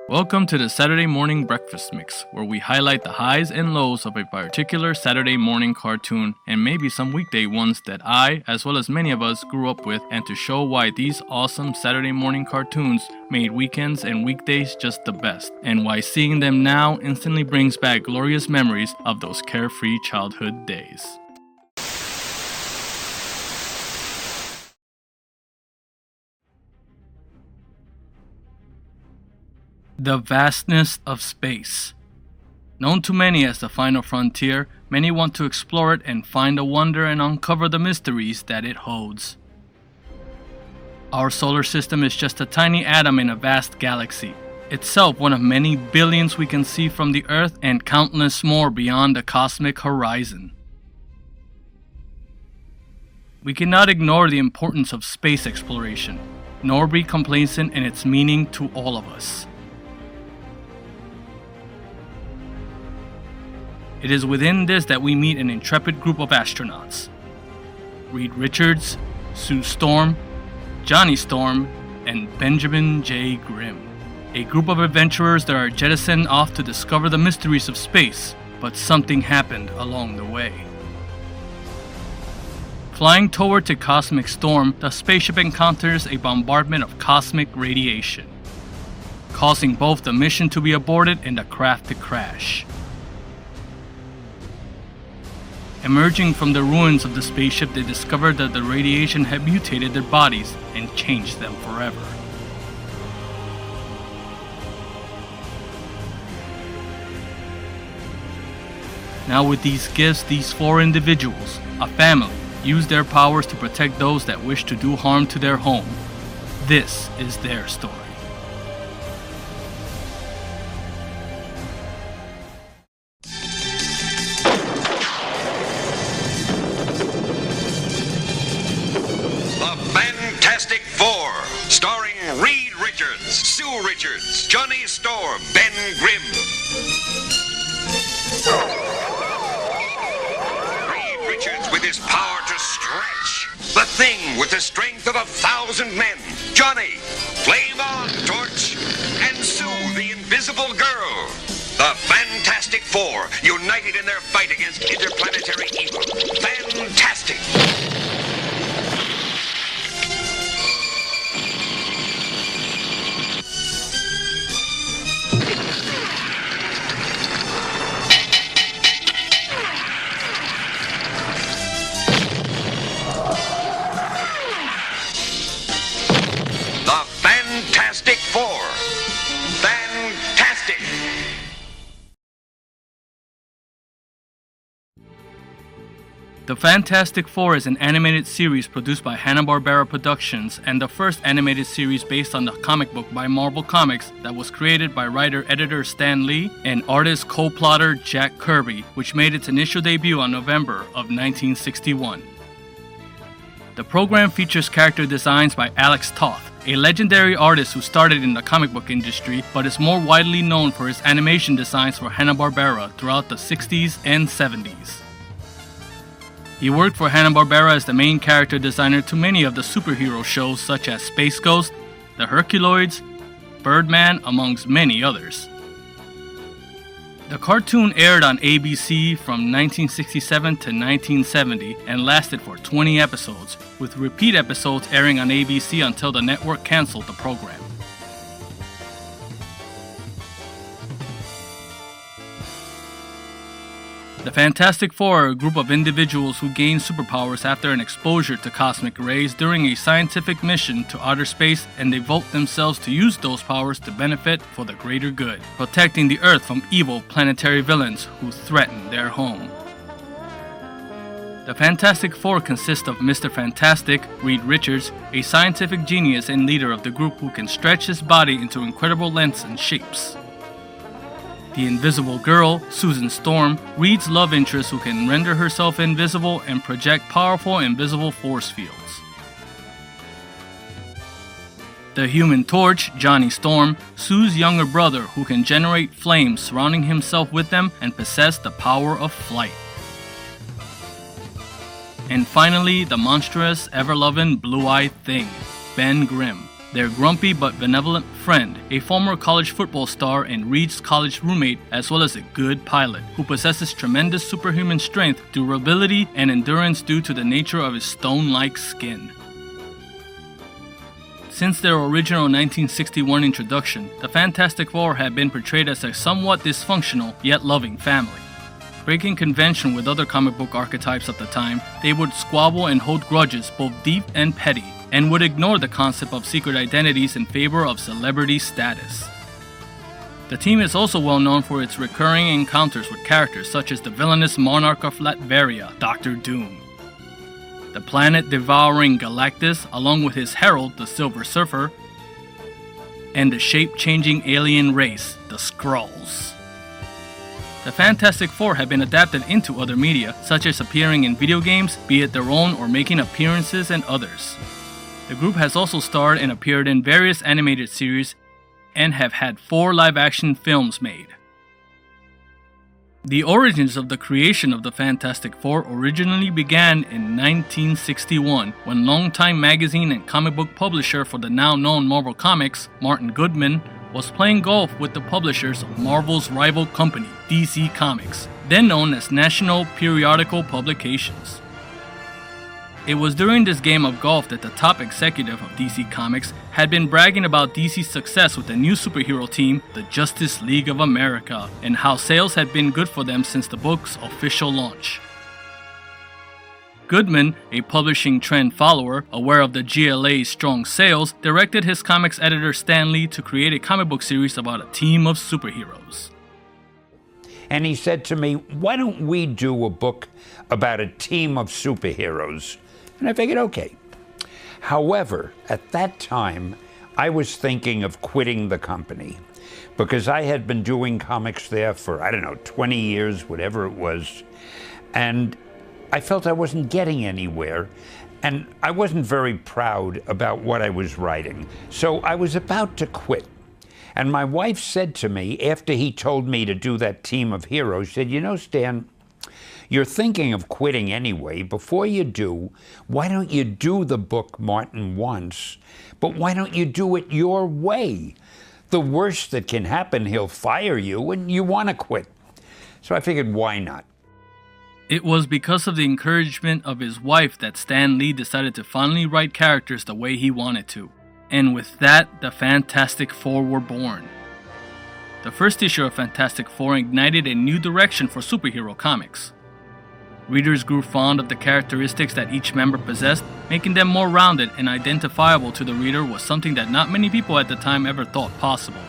Welcome to the Saturday Morning Breakfast Mix, where we highlight the highs and lows of a particular Saturday morning cartoon and maybe some weekday ones that I, as well as many of us, grew up with, and to show why these awesome Saturday morning cartoons made weekends and weekdays just the best, and why seeing them now instantly brings back glorious memories of those carefree childhood days. The vastness of space. Known to many as the final frontier, many want to explore it and find the wonder and uncover the mysteries that it holds. Our solar system is just a tiny atom in a vast galaxy, itself one of many billions we can see from the Earth and countless more beyond the cosmic horizon. We cannot ignore the importance of space exploration, nor be complacent in its meaning to all of us. It is within this that we meet an intrepid group of astronauts. Reed Richards, Sue Storm, Johnny Storm, and Benjamin J. Grimm. A group of adventurers that are jettisoned off to discover the mysteries of space, but something happened along the way. Flying towards a cosmic storm, the spaceship encounters a bombardment of cosmic radiation, causing both the mission to be aborted and the craft to crash. Emerging from the ruins of the spaceship, they discovered that the radiation had mutated their bodies and changed them forever. Now with these gifts, these four individuals, a family, use their powers to protect those that wish to do harm to their home. This is their story. Starring Reed Richards, Sue Richards, Johnny Storm, Ben Grimm. Reed Richards with his power to stretch. The Thing with the strength of 1,000 men. Johnny, flame on, torch. And Sue, the invisible girl. The Fantastic Four, united in their fight against interplanetary evil. Fantastic! Fantastic Four. Fantastic. The Fantastic Four is an animated series produced by Hanna-Barbera Productions and the first animated series based on the comic book by Marvel Comics that was created by writer-editor Stan Lee and artist co-plotter Jack Kirby, which made its initial debut on November of 1961. The program features character designs by Alex Toth, a legendary artist who started in the comic book industry but is more widely known for his animation designs for Hanna-Barbera throughout the 60s and 70s. He worked for Hanna-Barbera as the main character designer to many of the superhero shows such as Space Ghost, The Herculoids, Birdman, amongst many others. The cartoon aired on ABC from 1967 to 1970 and lasted for 20 episodes, with repeat episodes airing on ABC until the network canceled the program. The Fantastic Four are a group of individuals who gain superpowers after an exposure to cosmic rays during a scientific mission to outer space, and they vote themselves to use those powers to benefit for the greater good, protecting the Earth from evil planetary villains who threaten their home. The Fantastic Four consist of Mr. Fantastic, Reed Richards, a scientific genius and leader of the group who can stretch his body into incredible lengths and shapes. The Invisible Girl, Susan Storm, Reed's love interest who can render herself invisible and project powerful invisible force fields. The Human Torch, Johnny Storm, Sue's younger brother who can generate flames surrounding himself with them and possess the power of flight. And finally, the monstrous, ever-loving, blue-eyed Thing, Ben Grimm, their grumpy but benevolent friend, a former college football star and Reed's college roommate, as well as a good pilot, who possesses tremendous superhuman strength, durability, and endurance due to the nature of his stone-like skin. Since their original 1961 introduction, the Fantastic Four had been portrayed as a somewhat dysfunctional yet loving family. Breaking convention with other comic book archetypes of the time, they would squabble and hold grudges both deep and petty, and would ignore the concept of secret identities in favor of celebrity status. The team is also well known for its recurring encounters with characters such as the villainous monarch of Latveria, Dr. Doom, the planet-devouring Galactus along with his herald, the Silver Surfer, and the shape-changing alien race, the Skrulls. The Fantastic Four have been adapted into other media, such as appearing in video games, be it their own or making appearances in others. The group has also starred and appeared in various animated series and have had 4 live-action films made. The origins of the creation of the Fantastic Four originally began in 1961 when longtime magazine and comic book publisher for the now-known Marvel Comics, Martin Goodman, was playing golf with the publishers of Marvel's rival company, DC Comics, then known as National Periodical Publications. It was during this game of golf that the top executive of DC Comics had been bragging about DC's success with the new superhero team, the Justice League of America, and how sales had been good for them since the book's official launch. Goodman, a publishing trend follower, aware of the GLA's strong sales, directed his comics editor Stan Lee to create a comic book series about a team of superheroes. And he said to me, "Why don't we do a book about a team of superheroes?" And I figured, okay. However, at that time, I was thinking of quitting the company because I had been doing comics there for, 20 years, whatever it was. And I felt I wasn't getting anywhere. And I wasn't very proud about what I was writing. So I was about to quit. And my wife said to me, after he told me to do that team of heroes, she said, "You know, Stan, you're thinking of quitting anyway. Before you do, why don't you do the book Martin wants, but why don't you do it your way? The worst that can happen, he'll fire you and you want to quit." So I figured, why not? It was because of the encouragement of his wife that Stan Lee decided to finally write characters the way he wanted to. And with that, the Fantastic Four were born. The first issue of Fantastic Four ignited a new direction for superhero comics. Readers grew fond of the characteristics that each member possessed, making them more rounded and identifiable to the reader was something that not many people at the time ever thought possible.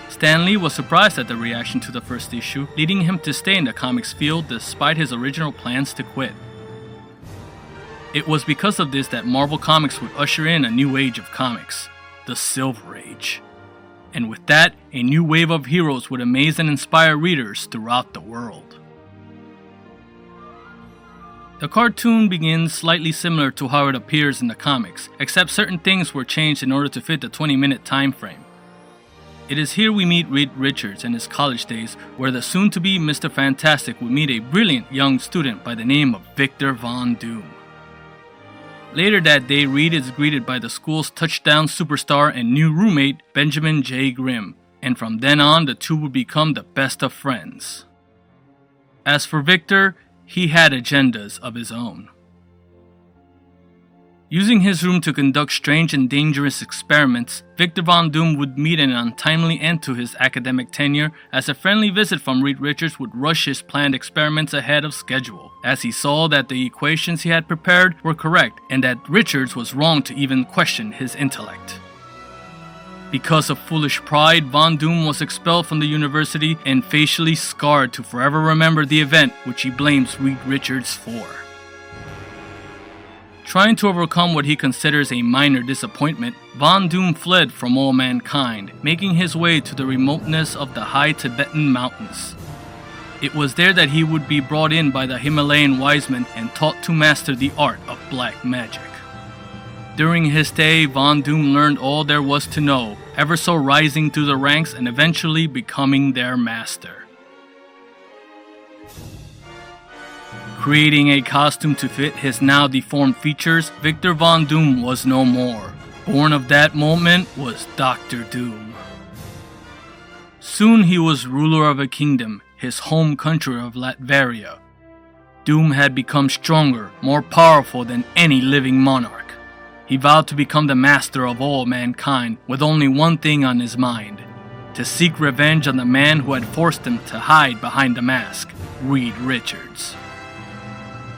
Stan Lee was surprised at the reaction to the first issue, leading him to stay in the comics field despite his original plans to quit. It was because of this that Marvel Comics would usher in a new age of comics, the Silver Age. And with that, a new wave of heroes would amaze and inspire readers throughout the world. The cartoon begins slightly similar to how it appears in the comics, except certain things were changed in order to fit the 20-minute time frame. It is here we meet Reed Richards in his college days, where the soon-to-be Mr. Fantastic would meet a brilliant young student by the name of Victor Von Doom. Later that day, Reed is greeted by the school's touchdown superstar and new roommate, Benjamin J. Grimm, and from then on, the two would become the best of friends. As for Victor, he had agendas of his own. Using his room to conduct strange and dangerous experiments, Victor Von Doom would meet an untimely end to his academic tenure as a friendly visit from Reed Richards would rush his planned experiments ahead of schedule, as he saw that the equations he had prepared were correct and that Richards was wrong to even question his intellect. Because of foolish pride, Von Doom was expelled from the university and facially scarred to forever remember the event which he blames Reed Richards for. Trying to overcome what he considers a minor disappointment, Von Doom fled from all mankind, making his way to the remoteness of the high Tibetan mountains. It was there that he would be brought in by the Himalayan wise men and taught to master the art of black magic. During his stay, Von Doom learned all there was to know, ever so rising through the ranks and eventually becoming their master. Creating a costume to fit his now deformed features, Victor Von Doom was no more. Born of that moment was Dr. Doom. Soon he was ruler of a kingdom, his home country of Latveria. Doom had become stronger, more powerful than any living monarch. He vowed to become the master of all mankind with only one thing on his mind: to seek revenge on the man who had forced him to hide behind the mask, Reed Richards.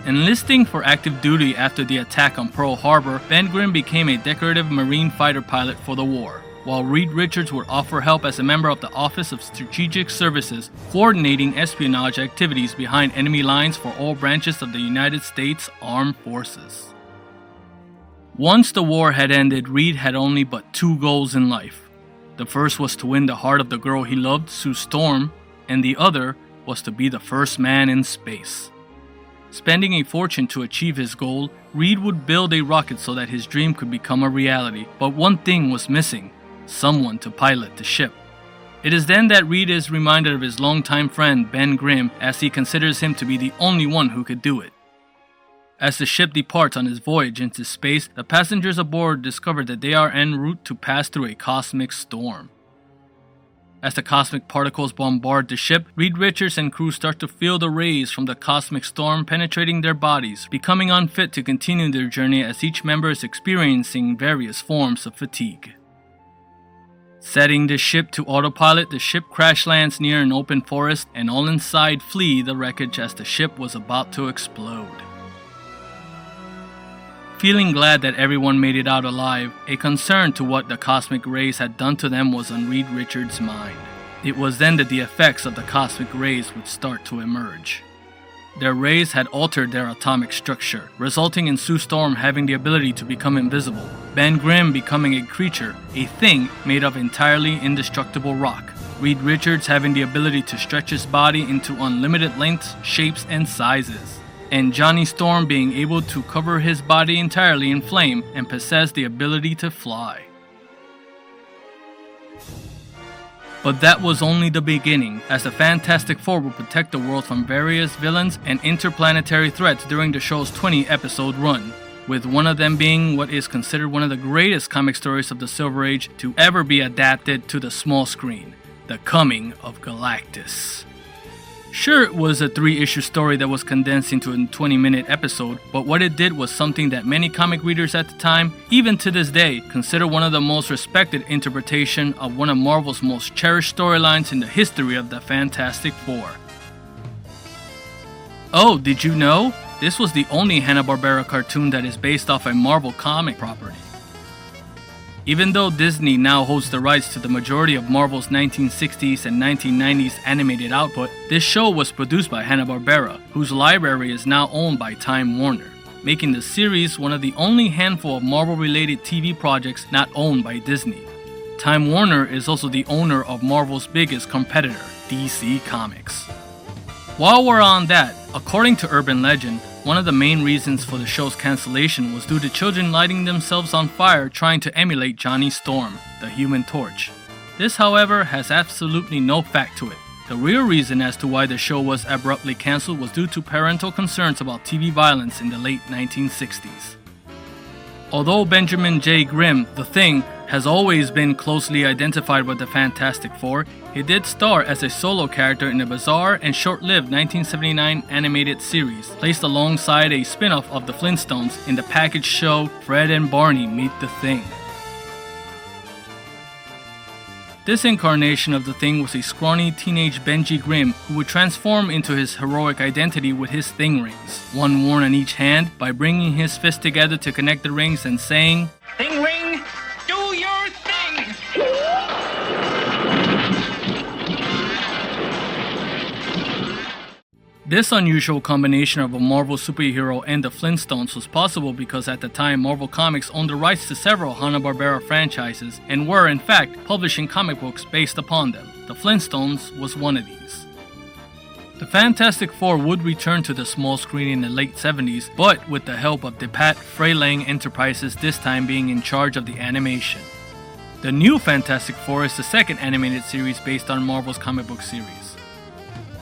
Enlisting for active duty after the attack on Pearl Harbor, Ben Grimm became a decorative Marine fighter pilot for the war, while Reed Richards would offer help as a member of the Office of Strategic Services, coordinating espionage activities behind enemy lines for all branches of the United States Armed Forces. Once the war had ended, Reed had only but two goals in life. The first was to win the heart of the girl he loved, Sue Storm, and the other was to be the first man in space. Spending a fortune to achieve his goal, Reed would build a rocket so that his dream could become a reality, but one thing was missing: someone to pilot the ship. It is then that Reed is reminded of his longtime friend Ben Grimm, as he considers him to be the only one who could do it. As the ship departs on its voyage into space, the passengers aboard discover that they are en route to pass through a cosmic storm. As the cosmic particles bombard the ship, Reed Richards and crew start to feel the rays from the cosmic storm penetrating their bodies, becoming unfit to continue their journey as each member is experiencing various forms of fatigue. Setting the ship to autopilot, the ship crash lands near an open forest, and all inside flee the wreckage as the ship was about to explode. Feeling glad that everyone made it out alive, a concern to what the cosmic rays had done to them was on Reed Richards' mind. It was then that the effects of the cosmic rays would start to emerge. Their rays had altered their atomic structure, resulting in Sue Storm having the ability to become invisible, Ben Grimm becoming a creature, a thing made of entirely indestructible rock, Reed Richards having the ability to stretch his body into unlimited lengths, shapes, and sizes, and Johnny Storm being able to cover his body entirely in flame and possess the ability to fly. But that was only the beginning, as the Fantastic Four would protect the world from various villains and interplanetary threats during the show's 20-episode run, with one of them being what is considered one of the greatest comic stories of the Silver Age to ever be adapted to the small screen, The Coming of Galactus. Sure, it was a 3-issue story that was condensed into a 20-minute episode, but what it did was something that many comic readers at the time, even to this day, consider one of the most respected interpretation of one of Marvel's most cherished storylines in the history of the Fantastic Four. Oh, did you know? This was the only Hanna-Barbera cartoon that is based off a Marvel comic property. Even though Disney now holds the rights to the majority of Marvel's 1960s and 1990s animated output, this show was produced by Hanna-Barbera, whose library is now owned by Time Warner, making the series one of the only handful of Marvel-related TV projects not owned by Disney. Time Warner is also the owner of Marvel's biggest competitor, DC Comics. While we're on that, according to urban legend, one of the main reasons for the show's cancellation was due to children lighting themselves on fire trying to emulate Johnny Storm, the Human Torch. This, however, has absolutely no fact to it. The real reason as to why the show was abruptly cancelled was due to parental concerns about TV violence in the late 1960s. Although Benjamin J. Grimm, the Thing, has always been closely identified with the Fantastic Four, he did star as a solo character in a bizarre and short-lived 1979 animated series, placed alongside a spin-off of the Flintstones in the package show Fred and Barney Meet the Thing. This incarnation of the Thing was a scrawny teenage Benji Grimm who would transform into his heroic identity with his Thing rings, one worn on each hand, by bringing his fists together to connect the rings and saying, "Thing ring, do your thing!" This unusual combination of a Marvel superhero and the Flintstones was possible because at the time Marvel Comics owned the rights to several Hanna-Barbera franchises and were in fact publishing comic books based upon them. The Flintstones was one of these. The Fantastic Four would return to the small screen in the late 70s, but with the help of DePatt Freylang Enterprises, this time being in charge of the animation. The new Fantastic Four is the second animated series based on Marvel's comic book series.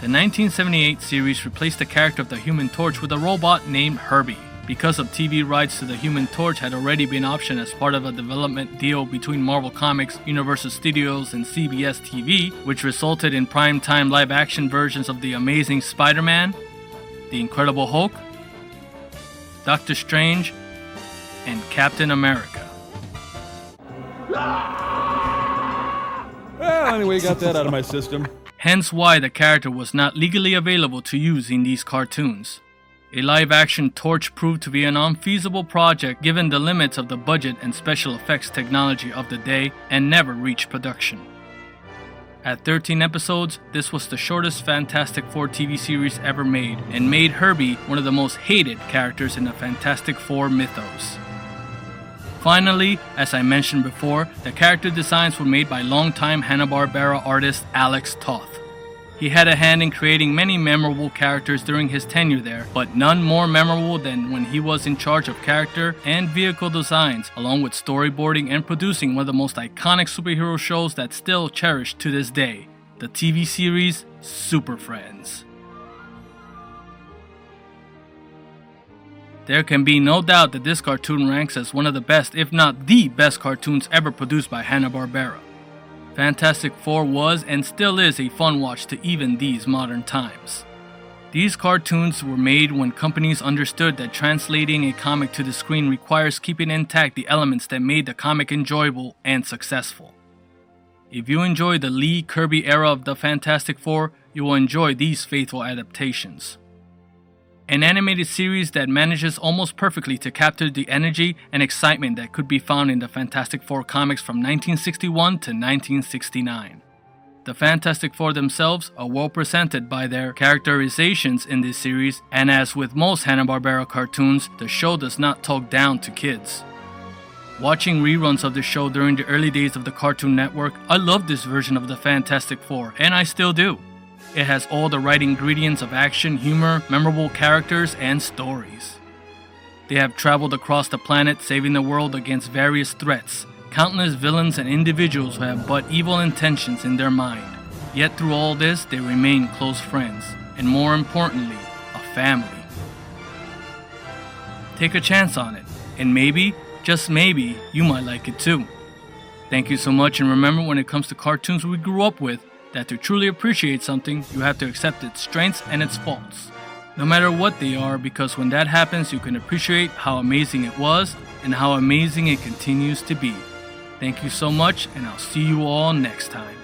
The 1978 series replaced the character of the Human Torch with a robot named Herbie. Because of TV rights to the Human Torch had already been optioned as part of a development deal between Marvel Comics, Universal Studios, and CBS TV, which resulted in prime-time live-action versions of The Amazing Spider-Man, The Incredible Hulk, Doctor Strange, and Captain America. Well, anyway, got that out of my system. Hence why the character was not legally available to use in these cartoons. A live-action Torch proved to be an unfeasible project given the limits of the budget and special effects technology of the day and never reached production. At 13 episodes, this was the shortest Fantastic Four TV series ever made and made Herbie one of the most hated characters in the Fantastic Four mythos. Finally, as I mentioned before, the character designs were made by longtime Hanna-Barbera artist Alex Toth. He had a hand in creating many memorable characters during his tenure there, but none more memorable than when he was in charge of character and vehicle designs, along with storyboarding and producing one of the most iconic superhero shows that's still cherished to this day, the TV series Super Friends. There can be no doubt that this cartoon ranks as one of the best, if not the best cartoons ever produced by Hanna-Barbera. Fantastic Four was and still is a fun watch to even these modern times. These cartoons were made when companies understood that translating a comic to the screen requires keeping intact the elements that made the comic enjoyable and successful. If you enjoy the Lee Kirby era of the Fantastic Four, you will enjoy these faithful adaptations. An animated series that manages almost perfectly to capture the energy and excitement that could be found in the Fantastic Four comics from 1961 to 1969. The Fantastic Four themselves are well presented by their characterizations in this series, and as with most Hanna-Barbera cartoons, the show does not talk down to kids. Watching reruns of the show during the early days of the Cartoon Network, I loved this version of the Fantastic Four, and I still do. It has all the right ingredients of action, humor, memorable characters, and stories. They have traveled across the planet saving the world against various threats, countless villains and individuals who have but evil intentions in their mind. Yet through all this, they remain close friends, and more importantly, a family. Take a chance on it, and maybe, just maybe, you might like it too. Thank you so much, and remember, when it comes to cartoons we grew up with, that to truly appreciate something, you have to accept its strengths and its faults, no matter what they are, because when that happens, you can appreciate how amazing it was and how amazing it continues to be. Thank you so much, and I'll see you all next time.